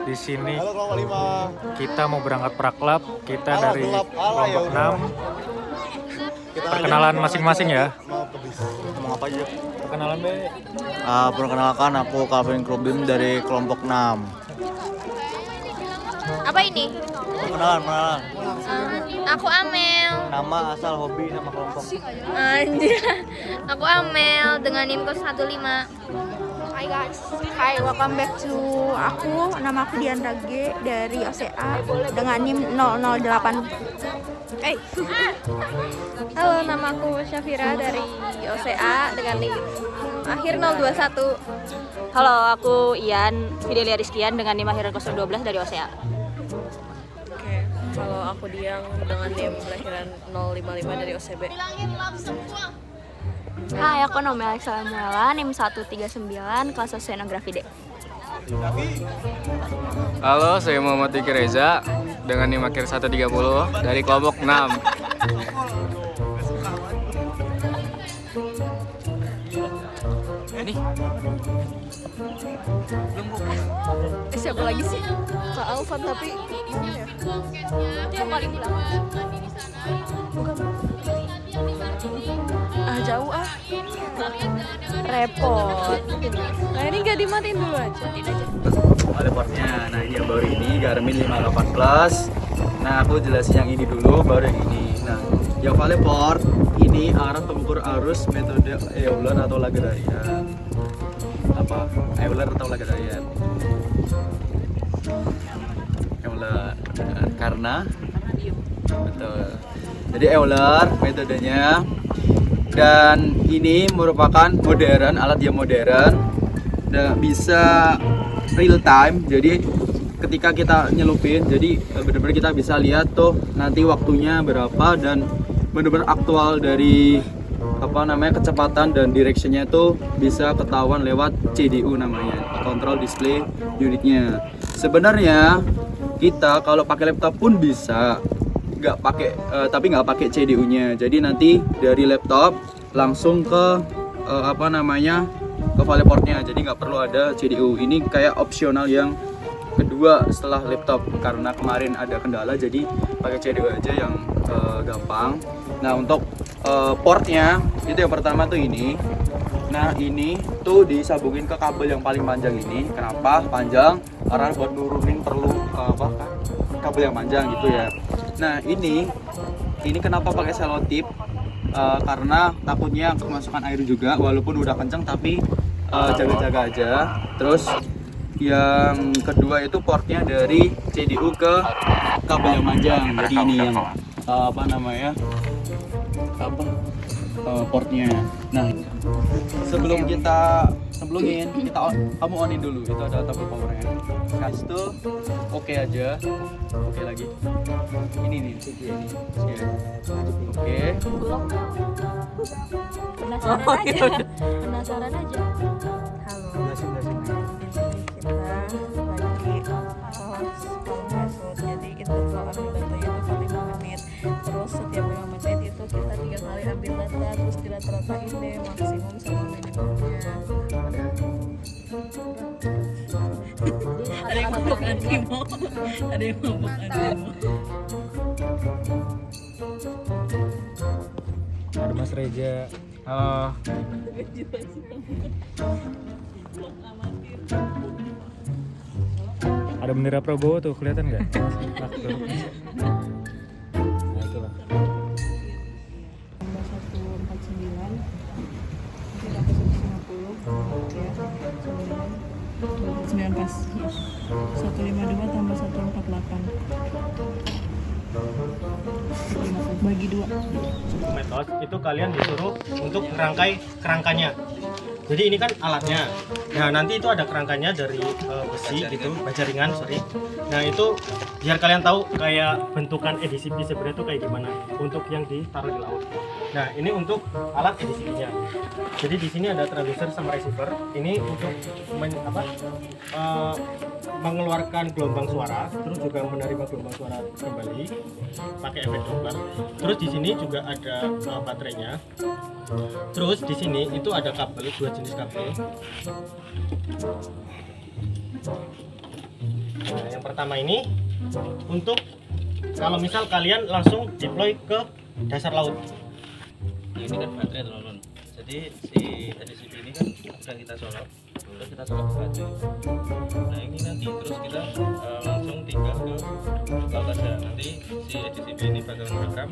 Di sini Halo kelompok 5. kita mau berangkat praklab. Kita Alah, dari gelap. Alah, ya kelompok udah. 6. Kita Perkenalan lanjut. masing-masing ya. Mau ke bis. Ngomong apa aja? Perkenalan be. Perkenalkan aku Calvin Krubim dari kelompok 6. Apa ini? Perkenalan. Aku Amel. Nama, asal, hobi, nama kelompok. Anjir. Aku Amel dengan NIM 15. Hai guys, hi welcome back to aku. Nama aku Diandra G dari OCA dengan NIM 008. Halo, nama aku Syafira dari OCA dengan NIM akhir 021. Halo, aku Ian Fidelia Rizkian dengan NIM akhiran 012 dari OCA. Oke, kalau aku Diang dengan NIM kelahiran 055 dari OCB. Hai, aku Nomel Samuela, NIM 139, kelas Oceanografi D. Halo, saya Muhammad Diki Reza dengan NIM akhir 130 dari kelompok 6. Siapa lagi sih? Kak Alvan tapi ini ya. Itu yang paling belakang. Jauh ah. Repot. Nah ini nggak dimatiin dulu aja. Ada portnya. Nah ini yang baru ini Garmin 58 Plus. Nah aku jelasin yang ini dulu, baru yang ini. Nah yang Vale port ini arah pengukur arus metode Euler atau Lagrangian. Apa? Euler atau Lagrangian? Euler. Karena betul. Jadi Euler metodenya. Dan ini merupakan modern, alat yang modern dan bisa real time. Jadi ketika kita nyelupin, jadi benar-benar kita bisa lihat tuh nanti waktunya berapa dan benar-benar aktual dari kecepatan dan directionnya itu bisa ketahuan lewat CDU namanya, control display unitnya. Sebenarnya kita kalau pakai laptop pun bisa tapi nggak pakai CDU-nya. Jadi nanti dari laptop langsung ke ke Vale portnya. Jadi nggak perlu ada CDU. Ini kayak opsional yang kedua setelah laptop karena kemarin ada kendala jadi pakai CDU aja yang gampang. Nah untuk portnya itu yang pertama tuh ini. Nah ini tuh disambungin ke kabel yang paling panjang ini. Kenapa panjang? Karena buat nurunin perlu kabel yang panjang gitu ya. Nah ini kenapa pakai selotip? Karena takutnya kemasukan air juga, walaupun udah kenceng tapi jaga-jaga aja. Terus yang kedua itu portnya dari CDU ke kabel yang panjang. Jadi ini yang portnya. Nah sebelum kita sebelumnya kamu onin dulu, itu ada tombol powernya. Kasih tuh oke aja, oke lagi. Ini nih, ini. Oke. Penasaran aja. Penasaran aja. Halo. Kita lagi method. Jadi kita kalau ambil data itu 45 menit. Terus setiap 5 menit itu kita 3 kali ambil data terus dirata-ratain deh maksimum sama minimumnya. Ada yang mabuk antimo. Ada yang mabuk antimo. Ada Mas Reza. Ada bendera Prabowo tuh, kelihatan nggak? Nah, tuh. Nah, itulah. 149 kita ke 150 ya 9 pas 152 tambah 148 bagi 2 metode itu kalian disuruh untuk merangkai kerangkanya. Jadi ini kan alatnya. Nah nanti itu ada kerangkanya dari besi gitu, baja ringan sorry. Nah itu biar kalian tahu kayak bentukan EDCP sebenarnya itu kayak gimana untuk yang ditaruh di laut. Nah ini untuk alat EDCP-nya. Jadi di sini ada transducer sama receiver. Ini untuk mengeluarkan gelombang suara, terus juga menerima gelombang suara kembali pakai efek Doppler. Terus di sini juga ada baterainya. Terus di sini itu ada kabel, 2 jenis kabel. Nah, pertama ini untuk kalau misal kalian langsung deploy ke dasar laut. Nah, ini kan baterai teman-teman. Jadi si ADCB ini kan udah kita solok, terus kita solok ke baterai. Nah ini nanti terus kita langsung tinggal ke laut aja. Nanti si ADCB ini bakal merekam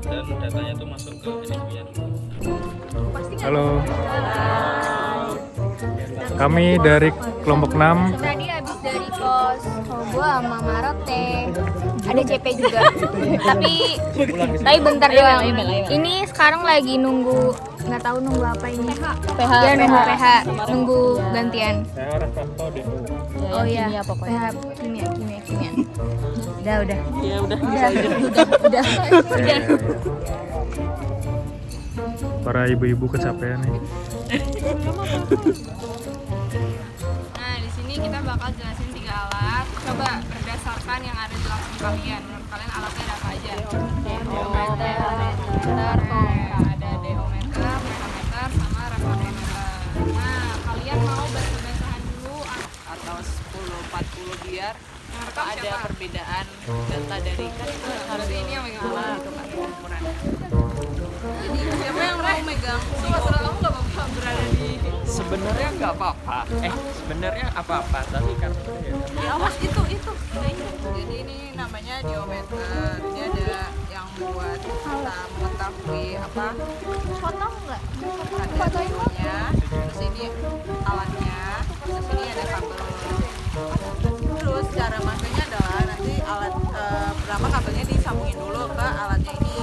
dan datanya tuh masuk ke ADCB-nya dulu. Halo. Kami dari kelompok 6. Tadi habis dari kos gua sama Marote. Ada CP juga. tapi bentar doang. Ini sekarang lagi nunggu, nggak tahu nunggu apa ini. PH. Ya nunggu PH, nunggu gantian. Saya Rafato DO. Oh iya. PH kimia. Udah. Ya udah. Udah. Para ibu-ibu kecapean nih. Nah, di sini kita bakal jelasin 3 alat. Coba berdasarkan yang ada di langsung kalian. Menurut kalian alatnya ada apa aja? Deometer, ada deometer, micrometer, sama refraktometer. Nah, kalian mau bahas-bahasan dulu Atau 10-40 biar merekam ada siapa? perbedaan data dari kan itu harus Ini yang megang alat. itu kan ukurannya. Jadi siapa yang mau megang? Suara kamu nggak apa-apa berada di Sebenarnya nggak apa-apa. Sebenarnya apa-apa, tapi kan Ya awas itu. Jadi ini namanya diometer. Dia ada yang buat kita mengetahui apa foto nggak? ada ininya. Terus ini alatnya. Terus ini ada kabel. Terus cara makanya adalah nanti alat pertama kabelnya disambungin dulu ke alatnya ini.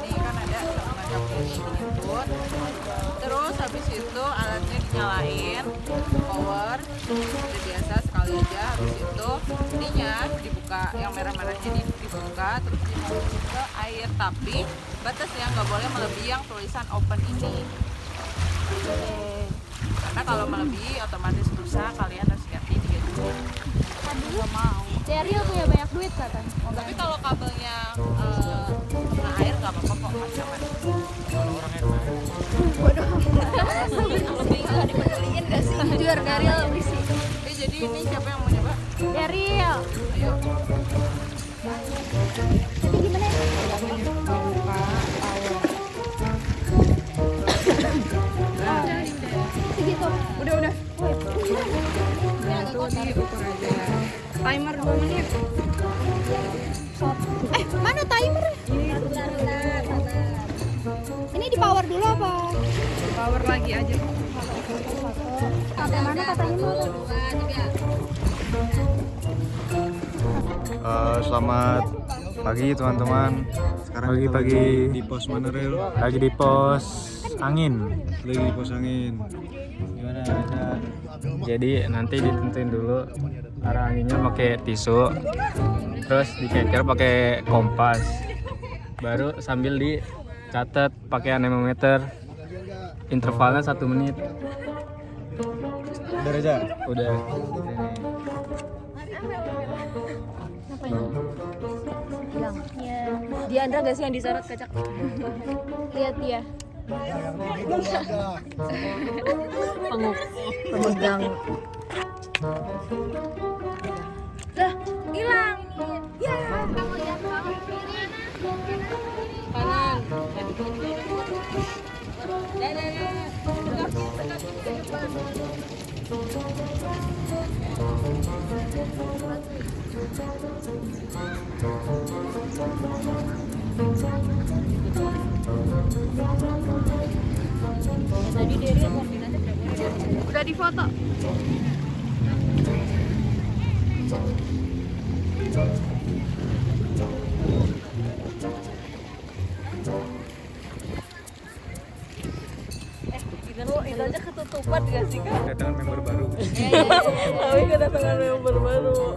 Ini kan ada semacam ini input. Terus habis itu alatnya dinyalain power seperti biasa sekali aja. Habis itu ininya dibuka, yang merah-merahnya dibuka terus dimasukin ke air, tapi batasnya nggak boleh melebihi yang tulisan open ini. Karena kalau melebihi otomatis rusak, kalian harus ganti 3 dulu. Nggak mau. Cheryl punya banyak duit katanya. Tapi kalau kabelnya kena air nggak apa-apa kok, masih aman. Lebih nggak dipeduliin nggak sih? Jujur, Cheryl berisik. Jadi ini siapa yang mau coba? Cheryl. Ayo. Udah. Timer 2 menit. Mana timer? Ini di power dulu apa? Power lagi aja. Sampai mana katanya? Selamat pagi teman-teman. Sekarang Pagi. di pos mana Rel? Lagi di pos angin. Lagi di pos angin. Gimana Reza? Jadi nanti ditentuin dulu arah anginnya pakai tisu, terus dikeker pakai kompas, baru sambil dicatat pakai anemometer. Intervalnya 1 menit. Udah Reza? Udah. Diandra gak sih yang disorot kacak? Lihat dia. Pemegang. Lah, hilang. Ya, kamu lihat kamu kiri. Kanan. Udah difoto. Itu aja ketutupan gak sih kan? Kedatangan member baru. Tapi kedatangan member baru.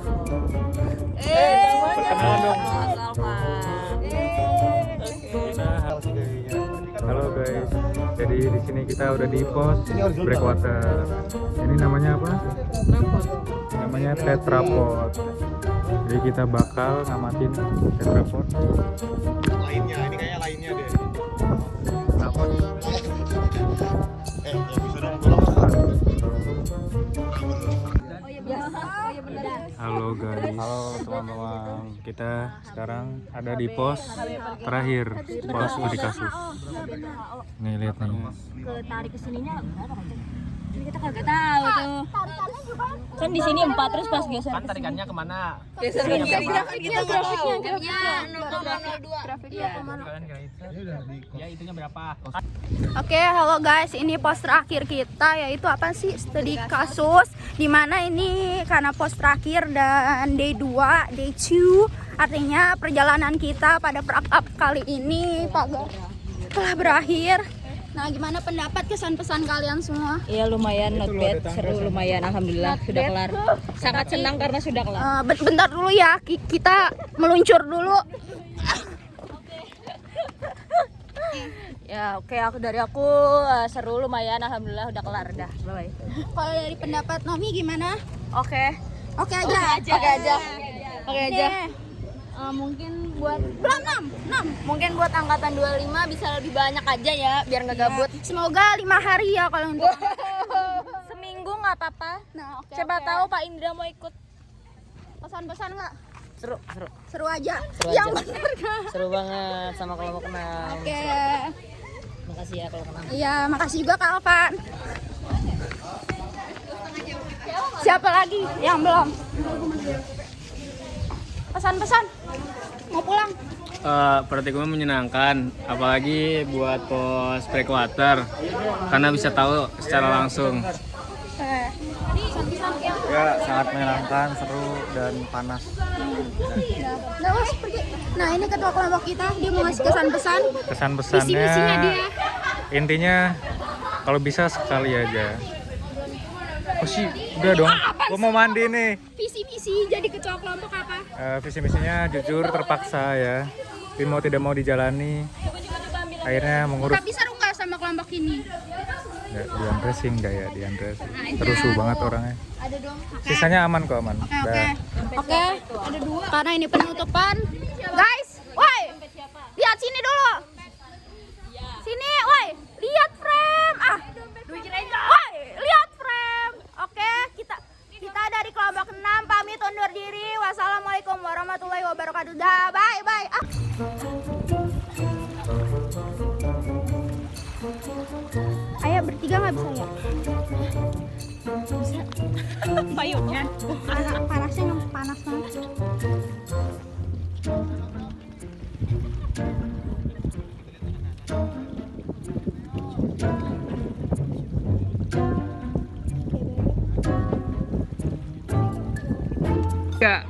Perkenalan dong. Halo guys. Jadi di sini kita udah di pos breakwater. Ini namanya apa? Namanya tetrapod. Jadi kita bakal ngamatin tetrapod. Lainnya, ini kayaknya lainnya deh. Tetrapod. Yang bisa dong tolong. Halo guys. Halo teman-teman. Kita sekarang ada di pos terakhir, pos studi kasus. Nih lihat nih. Ketarik kesininya berapa kan? Ini kita kagak tahu tuh. Kan di sini 4 terus pas geser. Kan tarikannya kemana? Geser ke kiri. Grafiknya. Ya itunya berapa? Oke, halo guys, ini pos terakhir kita yaitu apa sih? Studi kasus. Dimana ini karena pos terakhir dan day 2, day 2, artinya perjalanan kita pada perangkap kali ini telah berakhir. Nah, gimana pendapat kesan-pesan kalian semua? Iya lumayan, not bad, seru lumayan, alhamdulillah sudah kelar. Sangat senang karena sudah kelar. Bentar dulu ya, kita meluncur dulu. Ya oke, dari aku seru lumayan, alhamdulillah udah kelar dah. Bye. Kalau dari pendapat Nomi gimana? Oke. Oke aja. Oke aja. Mungkin buat belum 6. Mungkin buat angkatan 25 bisa lebih banyak aja ya, biar nggak gabut. Semoga 5 hari ya kalau untuk. Seminggu nggak apa-apa. Nah, oke. Siapa tahu Pak Indra mau ikut. Pesan-pesan nggak? Seru Aja. Seru Yang aja. benar kan? Seru banget sama kelompok 6. Oke. Makasih ya kelompok 6. Iya, makasih juga Kak Alvan. Siapa lagi yang belum? Pesan-pesan. Mau pulang? Praktikumnya menyenangkan, apalagi buat pos breakwater karena bisa tahu secara langsung. Ya, sangat menyenangkan, seru dan panas. Nggak usah pergi. Nah, ini ketua kelompok kita, dia mau ngasih kesan-pesan. Kesan-pesannya Visi-misinya dia. intinya kalau bisa sekali aja. Oh sih, udah dong. Gua mau mandi nih. Visi-misi jadi ketua kelompok apa? Visi misinya jujur terpaksa ya. Tapi mau tidak mau dijalani. Akhirnya mengurus. Tapi seru nggak sama kelompok ini? Ya, Diandra sih enggak ya, Diandra sih. Terusuh banget orangnya. Ada dong. Sisanya aman kok, aman. Oke. Ada 2. Karena ini penutupan. Guys, woi. Lihat sini dulu. Sini, woi. Lihat frame. Woi, lihat frame. Oke, kita dari kelompok 6 pamit undur diri. Wassalamualaikum warahmatullahi wabarakatuh. Dah, bye. Ayah bertiga nggak bisa ya? Bisa. Payungnya. Anak panasnya yang panas banget. Ya.